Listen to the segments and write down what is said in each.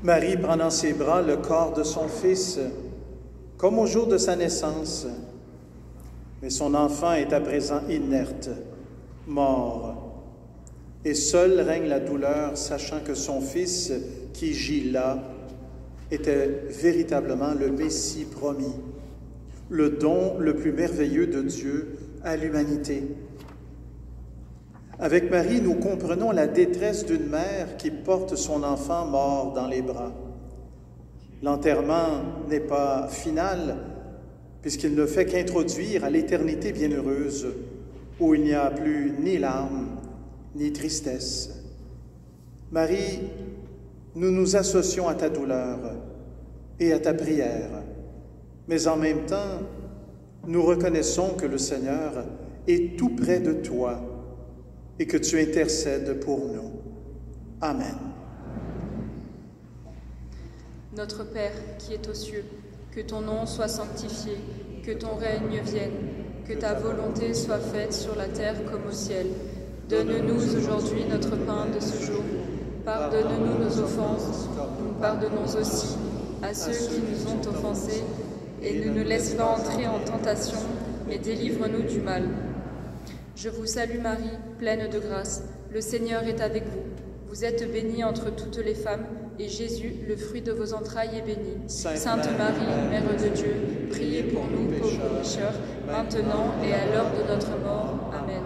Marie prend dans ses bras le corps de son fils, comme au jour de sa naissance. Mais son enfant est à présent inerte, mort. Et seule règne la douleur, sachant que son fils, qui gît là, était véritablement le Messie promis, le don le plus merveilleux de Dieu à l'humanité. Avec Marie, nous comprenons la détresse d'une mère qui porte son enfant mort dans les bras. L'enterrement n'est pas final, puisqu'il ne fait qu'introduire à l'éternité bienheureuse, où il n'y a plus ni larmes, ni tristesse. Marie, nous nous associons à ta douleur et à ta prière, mais en même temps, nous reconnaissons que le Seigneur est tout près de toi et que tu intercèdes pour nous. Amen. Notre Père qui es aux cieux, que ton nom soit sanctifié, que ton règne vienne, que ta volonté soit faite sur la terre comme au ciel. Donne-nous aujourd'hui notre pain de ce jour. Pardonne-nous nos offenses, nous pardonnons aussi à ceux qui nous ont offensés, et ne nous laisse pas entrer en tentation, mais délivre-nous du mal. Je vous salue Marie, pleine de grâce. Le Seigneur est avec vous. Vous êtes bénie entre toutes les femmes, et Jésus, le fruit de vos entrailles, est béni. Sainte Marie, Mère de Dieu, priez pour nous pauvres pécheurs, maintenant et à l'heure de notre mort. Amen.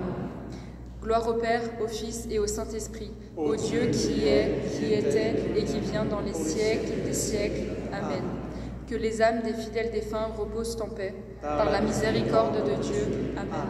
Gloire au Père, au Fils et au Saint-Esprit, au Dieu qui est, qui était et qui vient dans les siècles des siècles. Amen. Que les âmes des fidèles défunts reposent en paix, par la miséricorde de Dieu. Amen.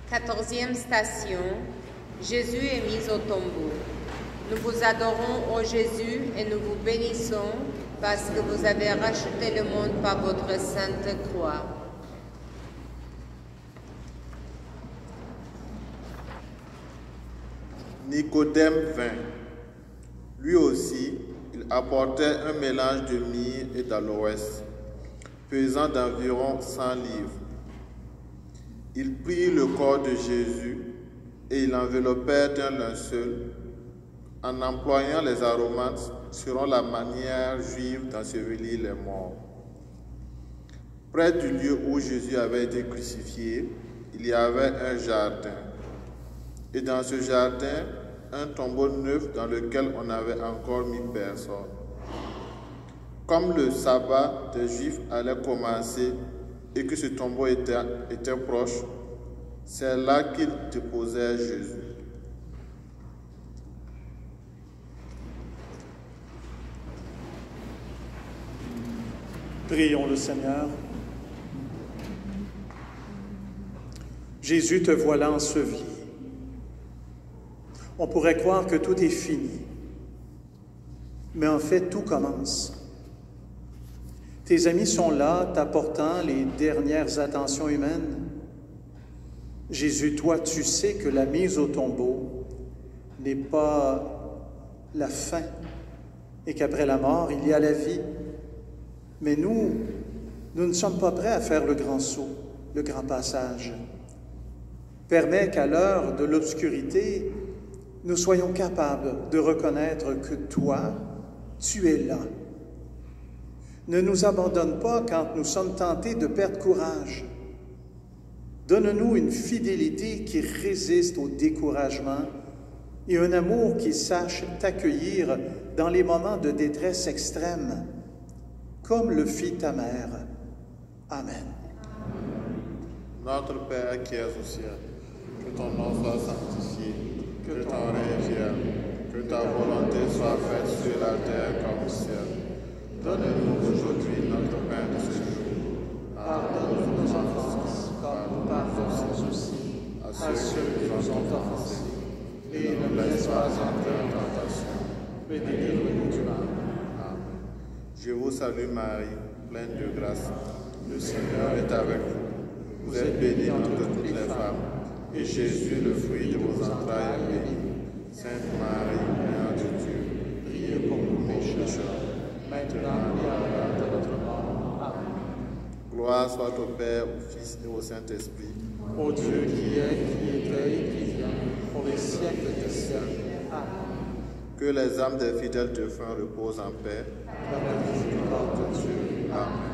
Quatorzième station, Jésus est mis au tombeau. Nous vous adorons, ô Jésus, et nous vous bénissons, parce que vous avez racheté le monde par votre sainte croix. Nicodème vint. Lui aussi, il apportait un mélange de myrrhe et d'aloès, pesant d'environ 100 livres. Il prit le corps de Jésus et il l'enveloppait d'un linceul, en employant les aromates selon la manière juive d'ensevelir les morts. Près du lieu où Jésus avait été crucifié, il y avait un jardin. Et dans ce jardin, un tombeau neuf dans lequel on n'avait encore mis personne. Comme le sabbat des Juifs allait commencer et que ce tombeau était proche, C'est là qu'ils déposèrent Jésus. Prions le Seigneur. Jésus, te voilà enseveli. On pourrait croire que tout est fini, mais en fait, tout commence. Tes amis sont là, t'apportant les dernières attentions humaines. Jésus, toi, tu sais que la mise au tombeau n'est pas la fin et qu'après la mort, il y a la vie. Mais nous ne sommes pas prêts à faire le grand saut, le grand passage. Permets qu'à l'heure de l'obscurité, nous soyons capables de reconnaître que toi, tu es là. Ne nous abandonne pas quand nous sommes tentés de perdre courage. Donne-nous une fidélité qui résiste au découragement et un amour qui sache t'accueillir dans les moments de détresse extrême, comme le fit ta mère. Amen. Notre Père qui es au ciel, que ton nom soit sanctifié, que ton règne vienne, que ta volonté soit faite sur la terre comme au ciel. Donne-nous aujourd'hui notre pain de ce jour. Pardonne-nous nos offenses, comme nous pardonnons aussi à ceux qui nous ont offensés. Et ne nous laisse pas entrer en tentation, mais délivre-nous du mal. Amen. Je vous salue Marie, pleine de grâce. Le Seigneur est avec vous. Vous êtes bénie entre toutes les femmes, et Jésus, le fruit de vos entrailles, est béni. Sainte Marie, Mère de Dieu, priez pour nous pécheurs, maintenant et à l'heure de notre mort. Amen. Gloire soit au Père, au Fils et au Saint-Esprit. Ô Dieu qui est, qui était et qui vient, pour les siècles des siècles. Amen. Que les âmes des fidèles défunts reposent en paix. Par la miséricorde de Dieu. Amen.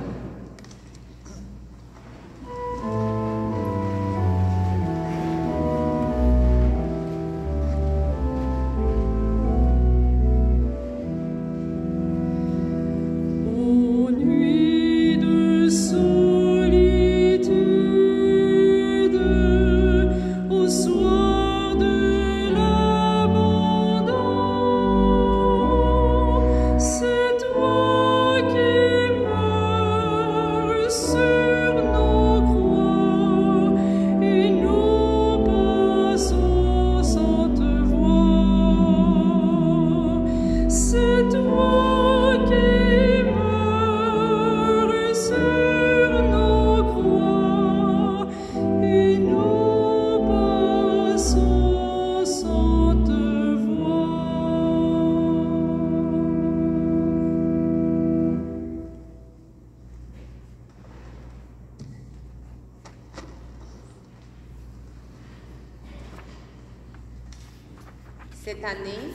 Cette année,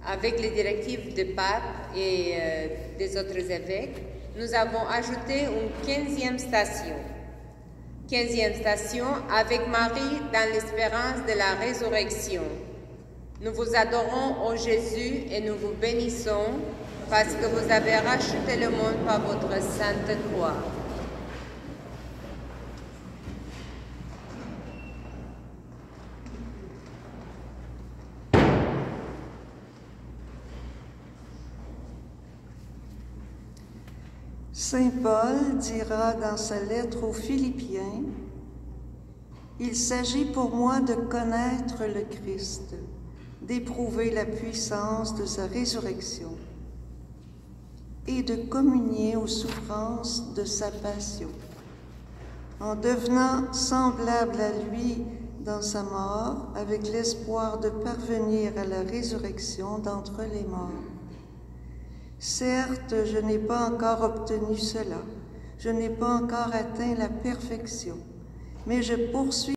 avec les directives du pape et des autres évêques, nous avons ajouté une 15e station. 15e station avec Marie dans l'espérance de la résurrection. Nous vous adorons, ô Jésus, et nous vous bénissons parce que vous avez racheté le monde par votre sainte croix. Saint Paul dira dans sa lettre aux Philippiens, « Il s'agit pour moi de connaître le Christ, d'éprouver la puissance de sa résurrection et de communier aux souffrances de sa passion, en devenant semblable à lui dans sa mort, avec l'espoir de parvenir à la résurrection d'entre les morts. Certes, je n'ai pas encore obtenu cela, je n'ai pas encore atteint la perfection, mais je poursuis